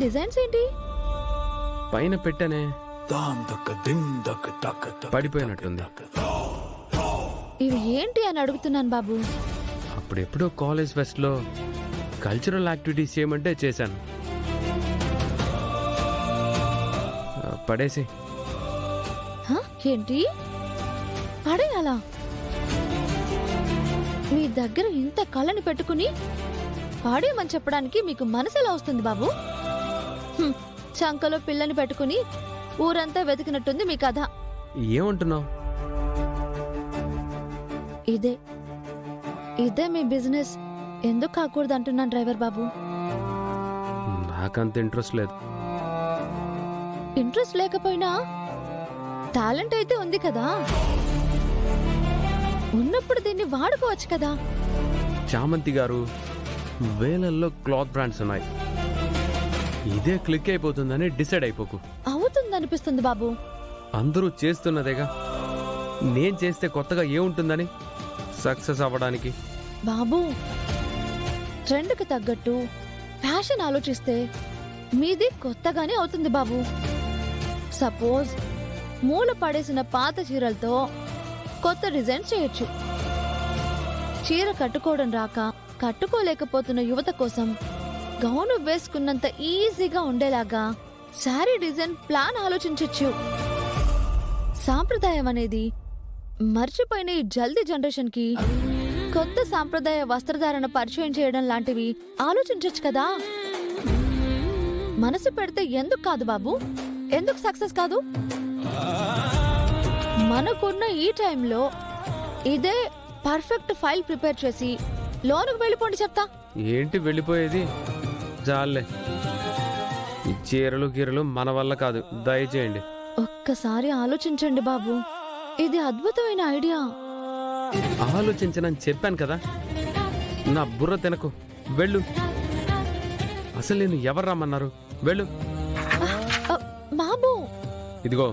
Designs ఏంటి? పైన పెట్టనే పడిపోయినట్టుంది. ఇవి ఏంటి అని అడుగుతున్నాను బాబు. అప్పుడెప్పుడో కాలేజ్ ఫెస్ట్ లో కల్చరల్ యాక్టివిటీస్ చేయమంటే చేశాను. పడేసి. ఏంటి పడేయాలా? మీ దగ్గర ఇంత కళ్ళని పెట్టుకుని పాడేయమని చెప్పడానికి మీకు మనసు ఎలా వస్తుంది బాబు? చంకలో పిల్లని పెట్టుకుని ఊరంతా వెతికినట్టుంది మీ కథ. ఏమంటున్నావు? ఇదే మీ బిజినెస్. ఎందుకు కాకూడదు అంటున్నాను డ్రైవర్ బాబు. నాకంత ఇంట్రెస్ట్ లేదు. ఇంట్రెస్ట్ లేకపోయినా టాలెంట్ అయితే ఉంది కదా, ఉన్నప్పుడు దీన్ని వాడుకోవచ్చు కదా. చామంతి గారు, వేలల్లో క్లాత్ బ్రాండ్స్ ఉన్నాయి. ఇదే క్లిక్ అయిపోతుందని డిసైడ్ అయిపోకు. అవుతుందనిపిస్తుంది బాబు. అందరూ చేస్తున్నదేగా, నేను చేస్తే కొత్తగా ఏముంటుందని సక్సెస్ అవ్వడానికి. బాబు, ట్రెండ్కి తగ్గట్టు ఫ్యాషన్ ఆలోచిస్తే మీది కొత్తగానే అవుతుంది బాబు. సపోజ్ మూల పడేసిన పాత చీరలతో కొత్త డిజైన్ చేయొచ్చు. చీర కట్టుకోవడం రాక కట్టుకోలేకపోతున్న యువత కోసం గౌను వేసుకున్నంత ఈజీగా ఉండేలాగా శారీ డిజైన్ ప్లాన్ ఆలోచించొచ్చు. సాంప్రదాయం అనేది మర్చిపోయిన ఈ జల్దీ జనరేషన్ కి కొత్త సాంప్రదాయ వస్త్రధారణ పరిచయం చేయడం లాంటివి ఆలోచించొచ్చు కదా. మనసు పెడితే ఎందుకు కాదు బాబు? ఎందుకు సక్సెస్ కాదు? మనకున్న ఈ టైంలో ఇదే పర్ఫెక్ట్ ఫైల్ ప్రిపేర్ చేసి లోనుకు వెళ్ళిపోండి చెప్తా. ఏంటి వెళ్ళిపోయేది? జాలే, ఈ చీరలు గీరలు మన వల్ల కాదు, దయచేయండి. ఒక్కసారి ఆలోచించండి బాబు, ఇది అద్భుతమైన ఐడియా. ఆలోచించనని చెప్పాను కదా, నా బుర్ర తినకు. వెళ్ళు. అసలు నేను ఎవరు రమ్మన్నారు? వెళ్ళు. బాబు, ఇదిగో